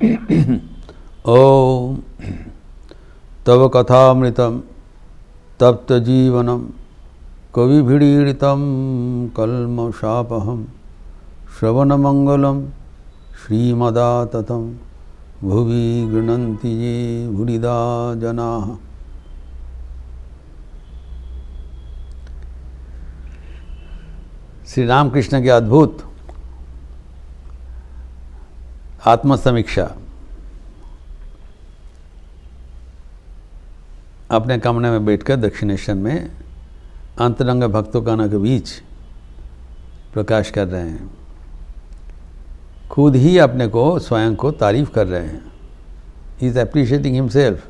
ओम तव कथामृतं तप्तजीवनं कविभिरीडितं कल्मषापहं श्रवणमंगलं श्रीमदाततं भुवि गृह्णन्ति ये भूरिदा जनाः। श्री रामकृष्ण के अद्भुत आत्मसमीक्षा। अपने कमरे में बैठकर दक्षिणेश्वर में अंतरंग भक्तों के बीच प्रकाश कर रहे हैं। खुद ही अपने को स्वयं को तारीफ कर रहे हैं। He is appreciating himself.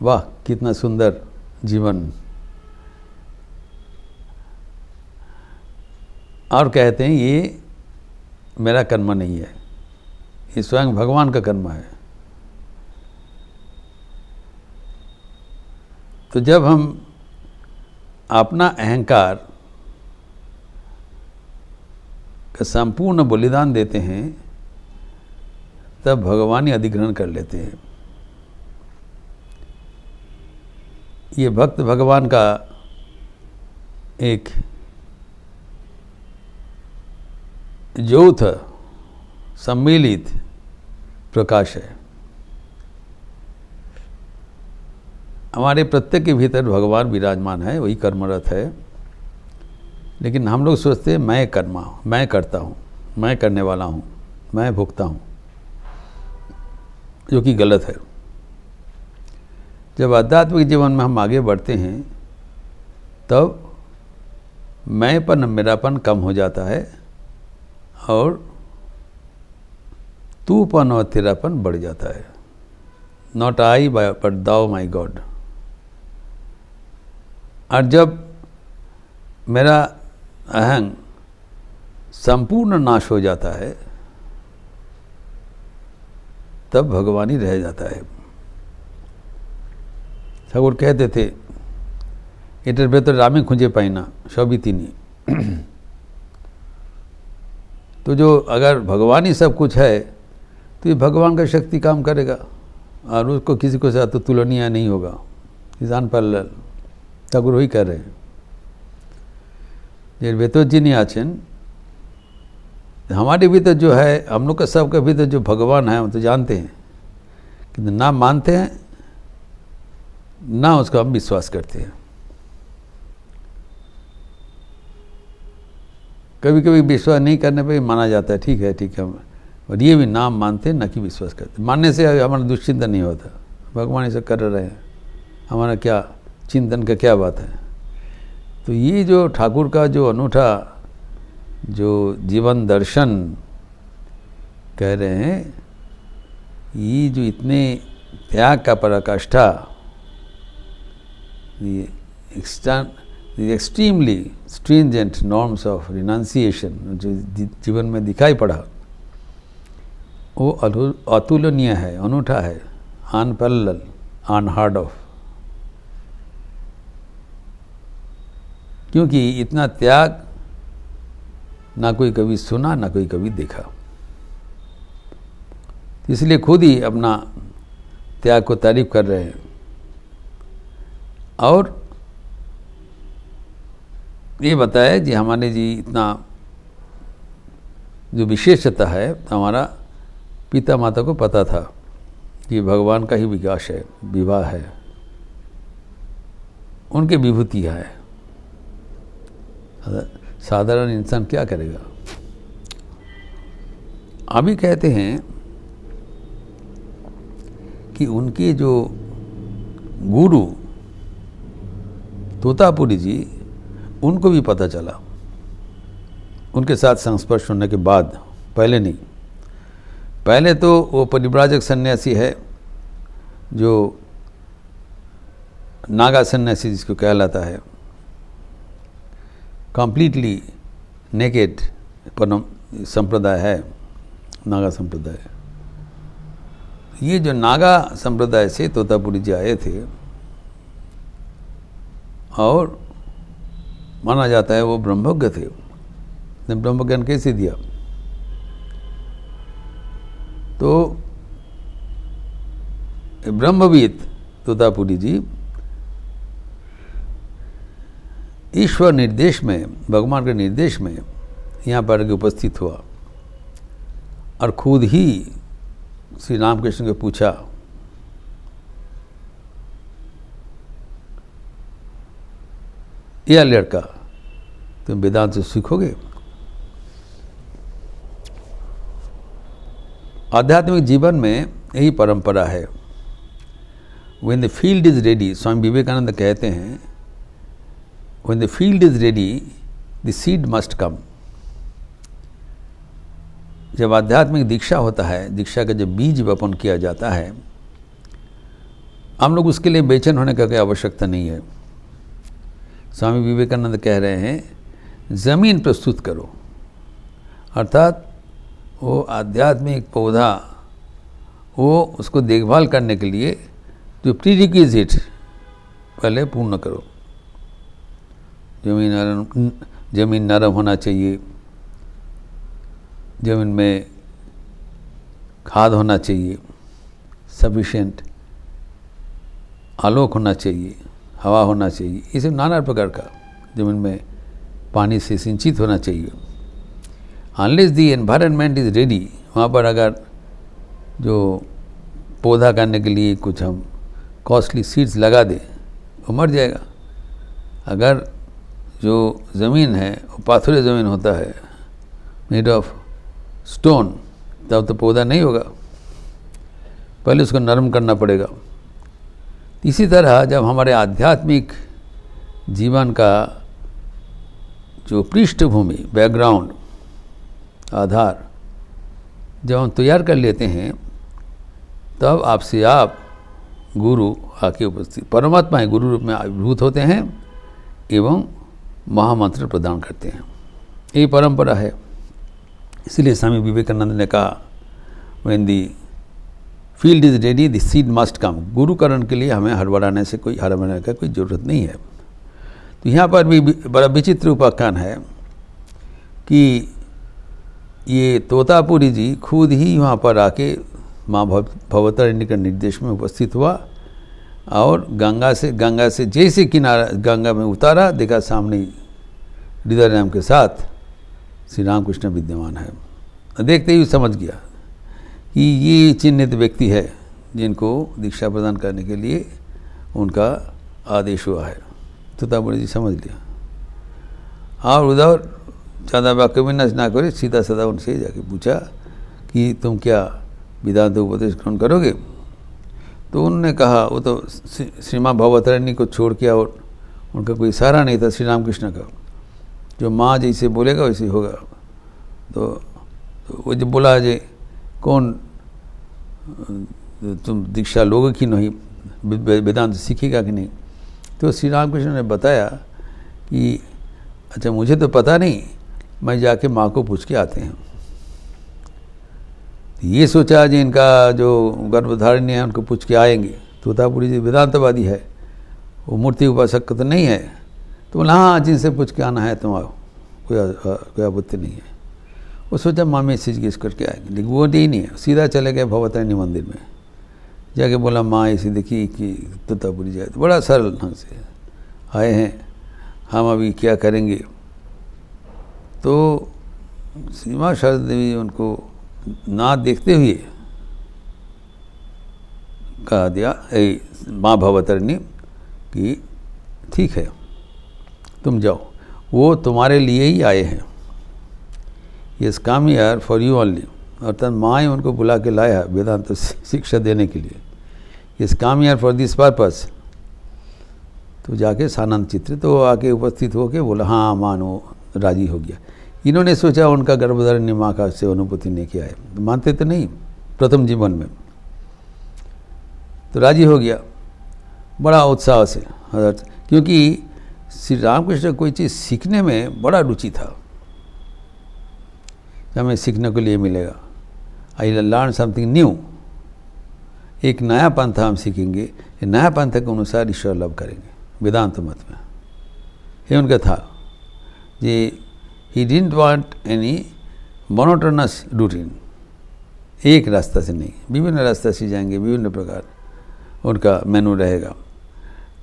वाह कितना सुंदर जीवन। और कहते हैं ये मेरा कर्म नहीं है, ये स्वयं भगवान का कर्म है। तो जब हम अपना अहंकार का संपूर्ण बलिदान देते हैं तब भगवान ही अधिग्रहण कर लेते हैं। ये भक्त भगवान का एक यौथ सम्मिलित प्रकाश है। हमारे प्रत्येक के भीतर भगवान विराजमान है, वही कर्मरत है। लेकिन हम लोग सोचते हैं मैं कर्मा हूँ, मैं करता हूँ, मैं करने वाला हूँ, मैं भुगता हूँ, जो कि गलत है। जब आध्यात्मिक जीवन में हम आगे बढ़ते हैं तब मैंपन मेरापन कम हो जाता है और तूपन और तेरापन बढ़ जाता है। नॉट आई बट दाओ माई गॉड। और जब मेरा अहंग संपूर्ण नाश हो जाता है तब भगवान ही रह जाता है। ठाकुर कहते थे एटर भीतर रामे खुंजे पाइना सभी तीनी। तो जो अगर भगवान ही सब कुछ है तो ये भगवान का शक्ति काम करेगा और उसको किसी को साथ तो तुलनीय नहीं होगा। किसान पर ठाकुर वही कह रहे हैं। ये वेतो जी नहीं आचन हमारे भीतर जो है, हम लोग का सबके भीतर जो भगवान है हम तो जानते हैं, किंतु ना मानते हैं ना उसका हम विश्वास करते हैं। कभी कभी विश्वास नहीं करने पे माना जाता है, ठीक है, और ये भी नाम मानते हैं ना कि विश्वास करते। मानने से हमारा दुश्चिंतन नहीं होता। भगवान ऐसा कर रहे हैं, हमारा क्या चिंतन का क्या बात है। तो ये जो ठाकुर का जो अनूठा जो जीवन दर्शन कह रहे हैं, ये जो इतने त्याग का पराकाष्ठा, ये extremely stringent norms of renunciation जो जीवन में दिखाई पड़ा, वो अतुलनीय है, अनूठा है, अनपैरेलल, अनहर्ड ऑफ। क्योंकि इतना त्याग ना कोई कभी सुना ना कोई कभी देखा। इसलिए खुद ही अपना त्याग को तारीफ कर रहे हैं। और ये बताया जी हमारे जी इतना जो विशेषता है, हमारा पिता माता को पता था कि भगवान का ही विकास है, विवाह है, उनके विभूतियाँ है। साधारण इंसान क्या करेगा। अभी कहते हैं कि उनके जो गुरु तोतापुरी जी, उनको भी पता चला उनके साथ संस्पर्श होने के बाद, पहले नहीं। पहले तो वो परिव्राजक सन्यासी है जो नागा सन्यासी जिसको कहलाता है, कंप्लीटली नेकेड संप्रदाय है नागा संप्रदाय। ये जो नागा संप्रदाय से तोतापुरी जी आए थे और माना जाता है वो ब्रह्मज्ञ थे। ब्रह्म ज्ञान कैसे दिया? तो तो ब्रह्मविद तोतापुरी जी ईश्वर निर्देश में, भगवान के निर्देश में यहाँ पर उपस्थित हुआ और खुद ही श्री रामकृष्ण को पूछा, यह लड़का तुम वेदांत से सीखोगे? आध्यात्मिक जीवन में यही परंपरा है। When the field is ready, Swami Vivekananda कहते हैं, When the field is ready, the seed must come. जब आध्यात्मिक दीक्षा होता है, दीक्षा का जब बीज वपन किया जाता है, हम लोग उसके लिए बेचैन होने का कोई आवश्यकता नहीं है। स्वामी विवेकानंद कह रहे हैं ज़मीन प्रस्तुत करो, अर्थात वो आध्यात्मिक पौधा, वो उसको देखभाल करने के लिए जो प्रीरिक्विजिट पहले पूर्ण करो। जमीन नरम होना चाहिए, जमीन में खाद होना चाहिए, सफिशिएंट आलोक होना चाहिए, हवा होना चाहिए, ये सब नाना प्रकार का जमीन में पानी से सिंचित होना चाहिए। Unless the environment is ready, वहाँ पर अगर जो पौधा करने के लिए कुछ हम कॉस्टली सीड्स लगा दें, वो मर जाएगा। अगर जो ज़मीन है वो पाथुरे ज़मीन होता है, मेड ऑफ स्टोन, तब तो पौधा नहीं होगा, पहले उसको नरम करना पड़ेगा। इसी तरह जब हमारे आध्यात्मिक जीवन का जो पृष्ठभूमि, बैकग्राउंड, आधार जब हम तैयार कर लेते हैं, तब आपसे आप गुरु आके उपस्थित, परमात्मा ही गुरु रूप में आविर्भूत होते हैं एवं महामंत्र प्रदान करते हैं। यही परंपरा है। इसलिए स्वामी विवेकानंद ने कहा, when the field is ready the seed must come. गुरुकरण के लिए हमें हड़बड़ाने से कोई हड़बड़ाने का कोई ज़रूरत नहीं है। तो यहाँ पर भी बड़ा विचित्र उपाख्यान है कि ये तोतापुरी जी खुद ही वहाँ पर आके माँ भवतारिणी के निर्देश में उपस्थित हुआ और गंगा से जैसे किनारा गंगा में उतारा, देखा सामने हृदय राम के साथ श्री रामकृष्ण विद्यमान है। देखते ही समझ गया कि ये चिन्हित व्यक्ति है जिनको दीक्षा प्रदान करने के लिए उनका आदेश हुआ है। तोतापुरी जी समझ लिया और उधर ज़्यादा वाक्य विनाश ना करे, सीधा साधा उनसे जाके पूछा कि तुम क्या वेदांत उपदेश ग्रहण करोगे? तो उन्होंने कहा, वो तो श्री माँ भवतारिणी को छोड़ के और उनका कोई सहारा नहीं था श्री रामकृष्ण का, जो माँ जैसे बोलेगा वैसे होगा। तो वो जब बोला जे कौन तुम दीक्षा लोगे कि नहीं, वेदांत सीखेगा कि नहीं? तो श्री रामकृष्ण ने बताया कि अच्छा मुझे तो पता नहीं, मैं जाके माँ को पूछ के आते हैं। ये सोचा जी इनका जो गर्भधारिणी है उनको पूछ के आएंगे। तोतापुरी जी वेदांतवादी है, वो मूर्ति उपासक तो नहीं है। तो बोला हाँ, जिनसे पूछ के आना है तुम आओ, कोई आपत्ति नहीं है। वो सोचा माँ में चीज़ गिस करके आएंगे, लेकिन वो नहीं है, सीधा चले गए भवतारिणी मंदिर में। जाके बोला माँ ऐसी देखी कि तोतापुरी जी तो बड़ा सरल ढंग से आए हैं, हम अभी क्या करेंगे? तो सीमा शारदा देवी उनको ना देखते हुए कहा दिया माँ भवतारिणी कि ठीक है तुम जाओ, वो तुम्हारे लिए ही आए हैं, yes come here for you only. अर्थात माँ ही उनको बुला के लाया वेदांत शिक्षा देने के लिए, yes come here for this purpose. तो जाके सानंद चित्र तो आके उपस्थित होके बोला हाँ मानो, राजी हो गया। इन्होंने सोचा उनका गर्भधारिणी माँ का से अनुभूति नहीं किया है, मानते तो नहीं प्रथम जीवन में, तो राजी हो गया बड़ा उत्साह से, क्योंकि श्री रामकृष्ण कोई चीज़ सीखने में बड़ा रुचि था, हमें सीखने के लिए मिलेगा, आई लर्न समथिंग न्यू, एक नया पंथा हम सीखेंगे, नया पंथ के अनुसार ईश्वर लाभ करेंगे वेदांत मत में। ये उनका था जी, he didn't want any monotonous routine, एक रास्ता से नहीं, विभिन्न रास्ता से जाएंगे, विभिन्न प्रकार उनका मेनू रहेगा।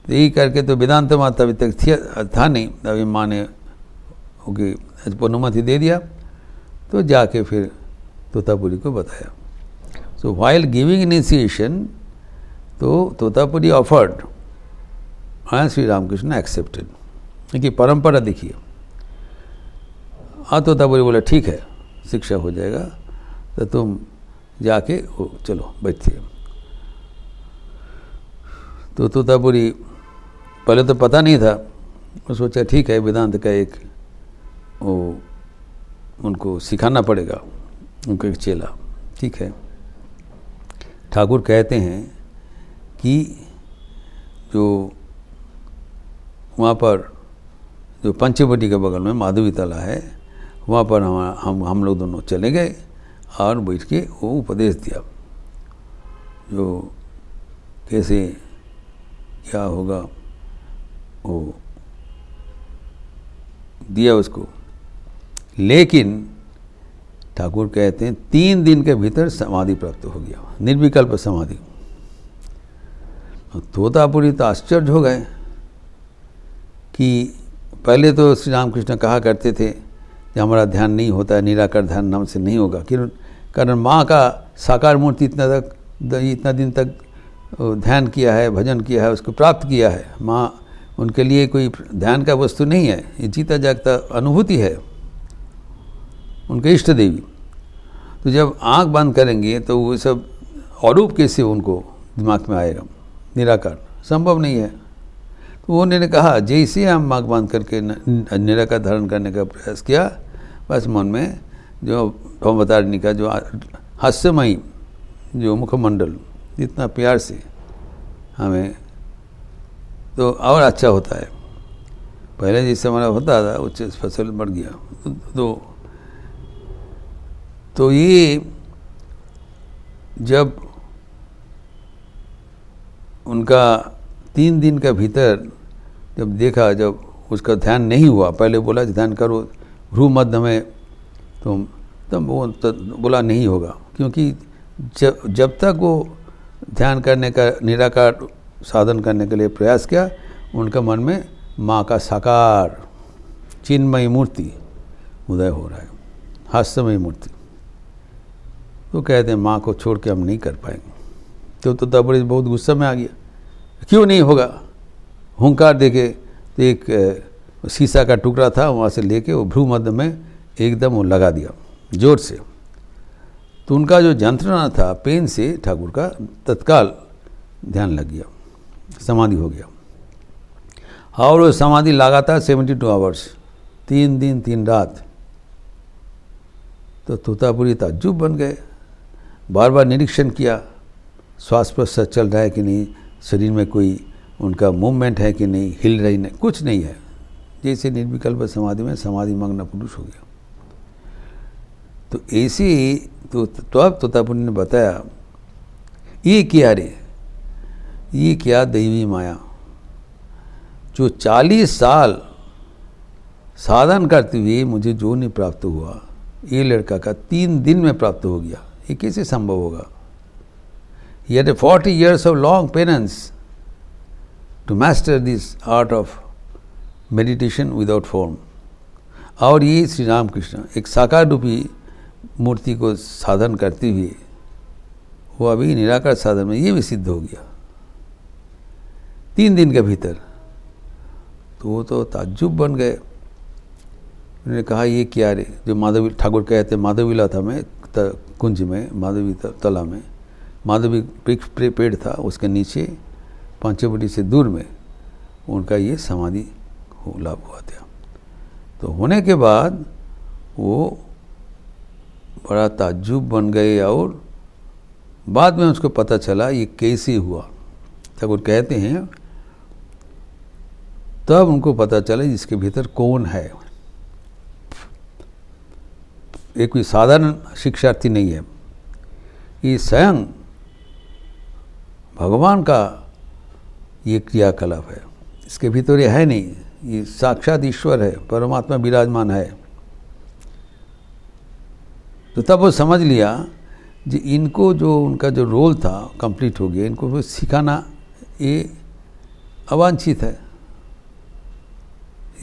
तो यही करके तो वेदांत मत अभी तक था नहीं, अभी माँ ने ओके अनुमति दे दिया, तो जाके फिर तोतापुरी को बताया। सो व्हाइल गिविंग इनिशिएशन तो Totapuri offered and Shri Ramakrishna accepted. देखिए परंपरा देखिए। तोतापुरी बोला ठीक है शिक्षा हो जाएगा, तो तुम जाके चलो बैठिए। तो तोतापुरी पहले तो पता नहीं था, वो सोचा ठीक है वेदांत का एक वो उनको सिखाना पड़ेगा, उनको एक चेला, ठीक है। ठाकुर कहते हैं कि जो वहाँ पर जो पंचवटी के बगल में माधवी तला है, वहाँ पर हम लोग दोनों चले गए और बैठ के वो उपदेश दिया, जो कैसे क्या होगा वो दिया उसको। लेकिन ठाकुर कहते हैं 3 दिन के भीतर समाधि प्राप्त हो गया, निर्विकल्प समाधि। तोतापुरी तो आश्चर्य हो गए कि पहले तो श्री रामकृष्ण कहा करते थे कि हमारा ध्यान नहीं होता है, निराकार ध्यान नाम से नहीं होगा, कारण माँ का साकार मूर्ति इतना दिन तक ध्यान किया है, भजन किया है, उसको प्राप्त किया है। माँ उनके लिए कोई ध्यान का वस्तु नहीं है, ये जीता जागता अनुभूति है, उनके इष्ट देवी। तो जब आँख बंद करेंगे तो वो सब अरूप कैसे उनको दिमाग में आएगा, निराकार संभव नहीं है। तो उन्होंने कहा जैसे हम आँख बंद करके निराकार धारण करने का प्रयास किया, बस मन में जो भवतारिणी का जो हास्यमयी जो मुखमंडल इतना प्यार से हमें तो और अच्छा होता है। पहले जैसे हमारा होता था उच्च फसल बढ़ गया। तो ये जब उनका 3 दिन का भीतर जब देखा, जब उसका ध्यान नहीं हुआ, पहले बोला ध्यान करो भ्रू मध्य में तुम, तब वो बोला नहीं होगा, क्योंकि जब तक वो ध्यान करने का निराकार साधन करने के लिए प्रयास किया, उनका मन में माँ का साकार चिन्मयी मूर्ति उदय हो रहा है, हास्यमयी मूर्ति। तो कहते हैं माँ को छोड़ के हम नहीं कर पाएंगे। तो तब बहुत गुस्सा में आ गया, क्यों नहीं होगा। हुंकार देके तो एक शीशा का टुकड़ा था, वहाँ से लेके वो भ्रू मध्य में एकदम वो लगा दिया जोर से। तो उनका जो यंत्रणा था पेन से ठाकुर का तत्काल ध्यान लग गया, समाधि हो गया। और वो समाधि लगातार 72 आवर्स, 3 दिन 3 रात। तो तोतापुरी ताज्जुब बन गए, बार बार निरीक्षण किया श्वास प्रश्वास चल रहा है कि नहीं, शरीर में कोई उनका मूवमेंट है कि नहीं, हिल रही नहीं, कुछ नहीं है। जैसे निर्विकल्प समाधि में समाधि मग्न पुरुष हो गया। तो ऐसे ही तो अब तोतापुरी ने बताया ये क्या रे, ये क्या दैवी माया, जो 40 साल साधन करते हुए मुझे जो नहीं प्राप्त हुआ, ये लड़का का 3 दिन में प्राप्त हो गया। ये कैसे संभव होगा। He had 40 years of long penance to master this art of meditation without form। और ये श्री रामकृष्ण एक साकार रूपी मूर्ति को साधन करते हुए वो अभी निराकार साधन में ये भी सिद्ध हो गया 3 दिन के भीतर। तो वो तो ताज्जुब बन गए। उन्होंने कहा ये क्या रे, जो माधवी ठाकुर कहते माधवी लता में कुंज में, माधवी तला में माधवी पेड़ था, उसके नीचे पंचवटी से दूर में उनका ये समाधि लाभ हुआ था। तो होने के बाद वो बड़ा ताज्जुब बन गए और बाद में उसको पता चला ये कैसे हुआ। ठाकुर कहते हैं तब उनको पता चला इसके भीतर कौन है। ये कोई साधारण शिक्षार्थी नहीं है, ये स्वयं भगवान का ये क्रियाकलाप है। इसके भीतर ये है नहीं, ये साक्षात ईश्वर है, परमात्मा विराजमान है। तो तब वो समझ लिया जो इनको जो उनका जो रोल था कंप्लीट हो गया, इनको वो सिखाना ये अवांछित है।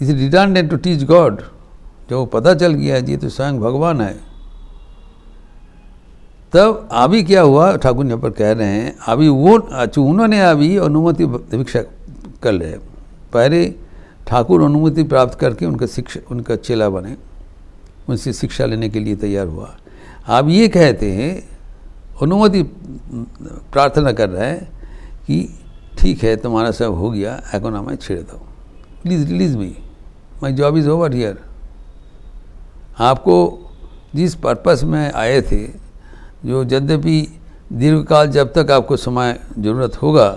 Is redundant to teach God. जब पता चल गया है जी तो स्वयं भगवान है, तब अभी क्या हुआ, ठाकुर यहाँ पर कह रहे हैं अभी वो उन्होंने अभी अनुमति भिक्षा कर ले। पहले ठाकुर अनुमति प्राप्त करके उनका चेला बने, उनसे शिक्षा लेने के लिए तैयार हुआ। अब ये कहते हैं अनुमति प्रार्थना कर रहे हैं कि ठीक है तुम्हारा सब हो गया, এখন আমায় ছেড়ে দাও, please release me, my job is over here. आपको जिस पर्पस में आए थे, जो यद्यपि दीर्घकाल जब तक आपको समय ज़रूरत होगा,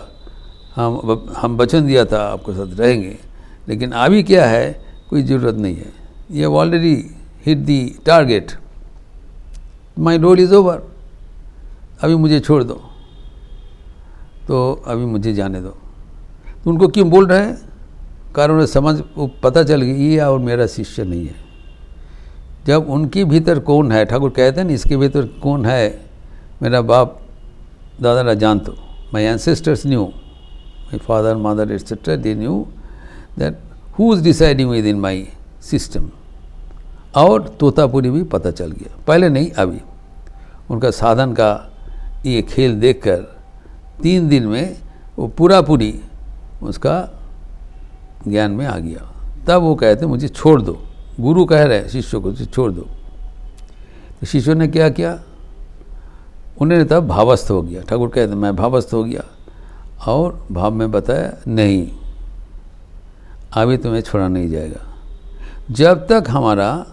हम वचन दिया था आपके साथ रहेंगे, लेकिन अभी क्या है कोई ज़रूरत नहीं है, ये already hit the target, my role is over, अभी मुझे छोड़ दो, तो अभी मुझे जाने दो। तो उनको क्यों बोल रहे हैं, कारण उन्हें समझ वो पता चल गई ये और मेरा शिष्य नहीं है। जब उनके भीतर कौन है, ठाकुर कहते हैं ना इसके भीतर कौन है, मेरा बाप दादा जानतो, my ancestors knew, my father mother etcetera, they knew that who is deciding within my system. और तोतापुरी भी पता चल गया, पहले नहीं अभी। उनका साधन का ये खेल देखकर 3 दिन में वो पूरी उसका ज्ञान में आ गया। तब वो कहते मुझे छोड़ दो, गुरु कह रहे हैं शिष्यों को छोड़ दो। तो शिष्यों ने क्या किया, उन्होंने तब भावस्थ हो गया। ठाकुर कहते मैं भावस्थ हो गया और भाव में बताया नहीं, अभी तुम्हें छोड़ा नहीं जाएगा। जब तक हमारा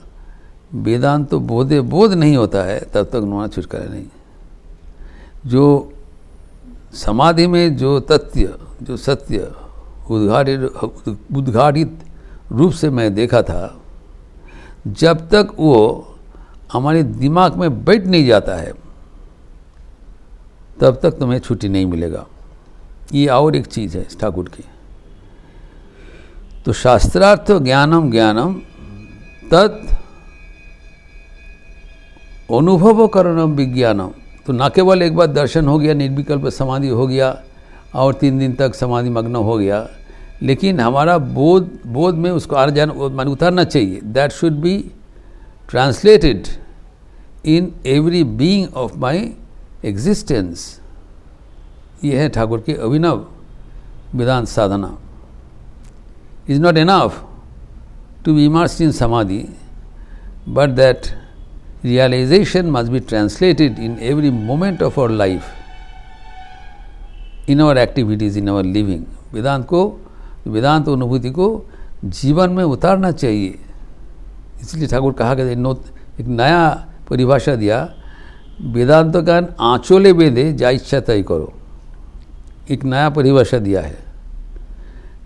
वेदांत तो बोध नहीं होता है तब तक हमारा छुटकारा नहीं। जो समाधि में जो तथ्य, जो सत्य उद्घाटित रूप से मैं देखा था, जब तक वो हमारे दिमाग में बैठ नहीं जाता है तब तक तुम्हें छुट्टी नहीं मिलेगा। ये और एक चीज़ है ठाकुर की। तो शास्त्रार्थ ज्ञानम तत् अनुभव करणम विज्ञानम। तो न केवल एक बार दर्शन हो गया, निर्विकल्प समाधि हो गया और 3 दिन तक समाधि मग्न हो गया, लेकिन हमारा बोध में उसको मान उतारना चाहिए। That should be translated in every being of my existence. ये है ठाकुर के अभिनव वेदांत साधना। Is not enough to be immersed in samadhi, but that realization must be translated in every moment of our life, in our activities, in our living. वेदांत अनुभूति को जीवन में उतारना चाहिए। इसलिए ठाकुर कहा कि एक नया परिभाषा दिया, वेदांत का आँचोले बेंधे जा इच्छा तय करो। एक नया परिभाषा दिया है।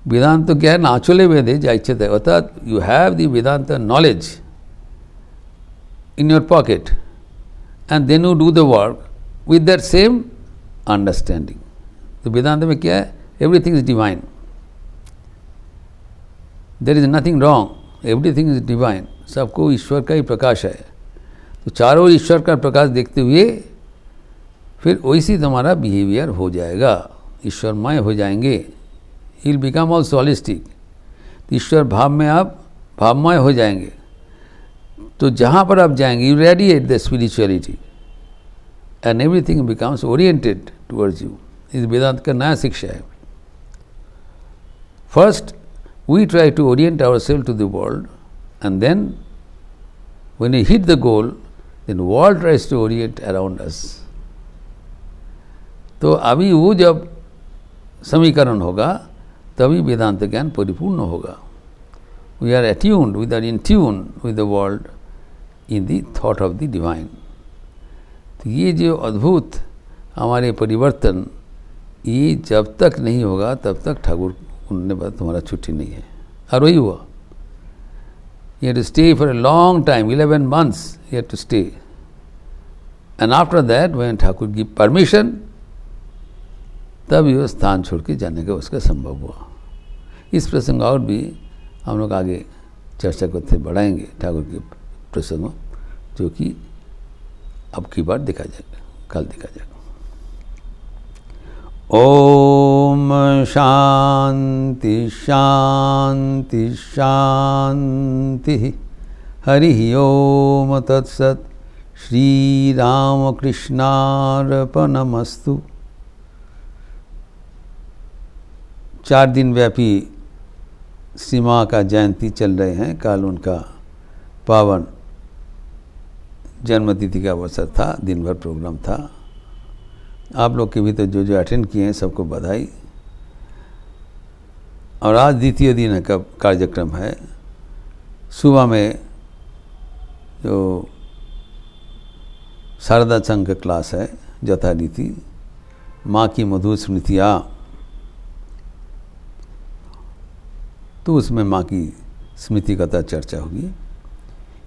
वेदांत क्या है, आँचोले बेंधे जा इच्छा तय, अर्थात you have the Vedanta knowledge in your pocket and then you do the work with that same understanding. तो वेदांत में क्या है, everything is divine, there is nothing wrong, everything is divine, सबको ईश्वर का ही प्रकाश है। तो चारों ईश्वर का प्रकाश देखते हुए फिर वैसी तुम्हारा बिहेवियर हो जाएगा, ईश्वरमय हो जाएंगे। He will become also holistic. ईश्वर भाव में आप भावमय हो जाएंगे। तो जहाँ पर आप जाएंगे you radiate the spirituality and everything becomes oriented towards you. इस वेदांत का नया शिक्षा है। First we try to orient ourselves to the world and then when we hit the goal then world tries to orient around us. तो अभी वो जब समीकरण होगा तभी वेदांत ज्ञान परिपूर्ण होगा। We are attuned, we are in tune with the world in the thought of the divine. तो ये जो अद्भुत हमारे परिवर्तन, ये जब तक नहीं होगा तब तक ठाकुर उन्होंने बात तुम्हारा छुट्टी नहीं है। और वही हुआ, you had to stay for a long time, 11 months you had to stay, and after that when Thakur give permission तब ये स्थान छोड़ के जाने का उसका संभव हुआ। इस प्रसंग और भी हम लोग आगे चर्चा करते बढ़ाएंगे ठाकुर के प्रसंगों, जो कि अब की बार देखा जाएगा। कल देखा जाएगा। ओम शांति शांति शांति। हरि ओम तत्सत। श्री रामकृष्णार्पणमस्तु। 4 दिन व्यापी श्री माँ का जयंती चल रहे हैं। कल उनका पावन जन्मतिथि का अवसर था, दिन भर प्रोग्राम था। आप लोग के भी तो जो अटेंड किए हैं सबको बधाई। और आज द्वितीय दिन का कार्यक्रम है। सुबह में जो शारदा संघ का क्लास है यथारीति, माँ की मधुर स्मृतियाँ, तो उसमें माँ की स्मृति कथा चर्चा होगी।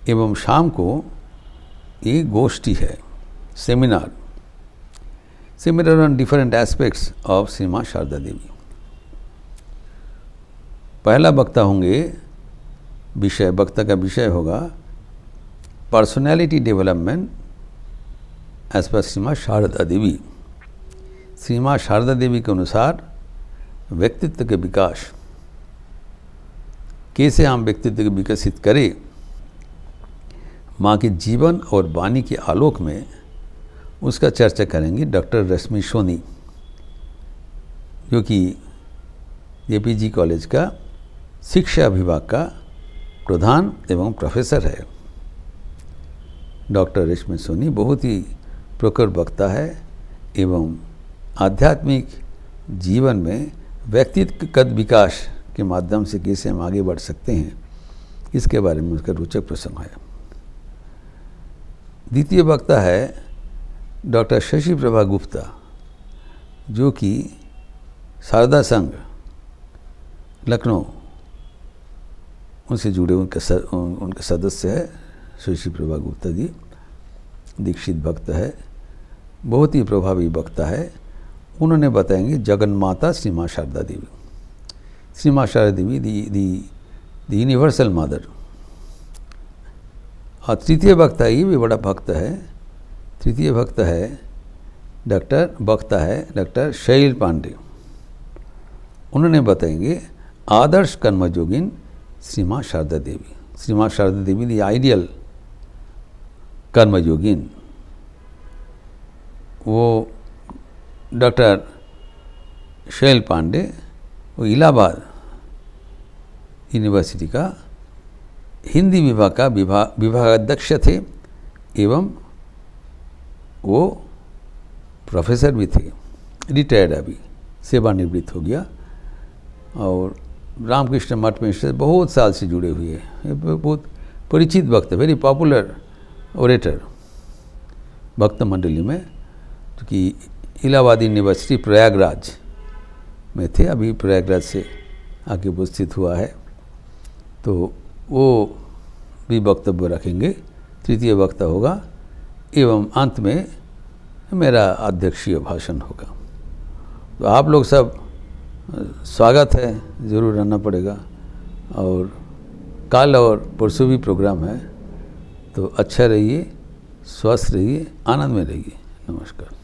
एवं शाम को एक गोष्ठी है, seminar on different aspects of Shri माँ शारदा देवी। पहला वक्ता होंगे, वक्ता का विषय होगा personality development as per Shri माँ शारदा देवी। श्री माँ शारदा देवी के अनुसार व्यक्तित्व के विकास, कैसे हम व्यक्तित्व को विकसित करें, माँ के जीवन और वाणी के आलोक में, उसका चर्चा करेंगे डॉक्टर रश्मि सोनी, जो कि जेपीजी कॉलेज का शिक्षा विभाग का प्रधान एवं प्रोफेसर है। डॉक्टर रश्मि सोनी बहुत ही प्रखर वक्ता है एवं आध्यात्मिक जीवन में व्यक्तिगत विकास के माध्यम से कैसे हम आगे बढ़ सकते हैं, इसके बारे में उसका रोचक प्रसंग है। द्वितीय वक्ता है डॉक्टर शशि प्रभा गुप्ता, जो कि शारदा संघ लखनऊ उनसे जुड़े उनके सदस्य है। शशि प्रभा गुप्ता जी दीक्षित भक्त है, बहुत ही प्रभावी वक्ता है। उन्होंने बताएंगे जगन्माता श्री माँ शारदा देवी। श्री माँ शारदा देवी दी यूनिवर्सल मदर। और तृतीय वक्ता ये भी बड़ा भक्त है। तृतीय वक्ता है डॉक्टर शैल पांडे। उन्होंने बताएंगे आदर्श कर्मयोगिन श्री माँ शारदा देवी। श्री माँ शारदा देवी दी आइडियल कर्मयोगिन। वो डॉक्टर शैल पांडे वो इलाहाबाद यूनिवर्सिटी का हिंदी विभाग का विभागाध्यक्ष थे एवं वो प्रोफेसर भी थे। रिटायर्ड, अभी सेवानिवृत्त हो गया। और रामकृष्ण मठ में से बहुत साल से जुड़े हुए हैं। बहुत परिचित वक्त, वेरी पॉपुलर ओरेटर भक्त मंडली में, जो कि इलाहाबाद यूनिवर्सिटी प्रयागराज में थे। अभी प्रयागराज से आके उपस्थित हुआ है, तो वो भी वक्तव्य रखेंगे। तृतीय वक्ता होगा एवं अंत में मेरा अध्यक्षीय भाषण होगा। तो आप लोग सब स्वागत है, ज़रूर रहना पड़ेगा। और कल और परसों भी प्रोग्राम है, तो अच्छा रहिए, स्वस्थ रहिए, आनंद में रहिए। नमस्कार।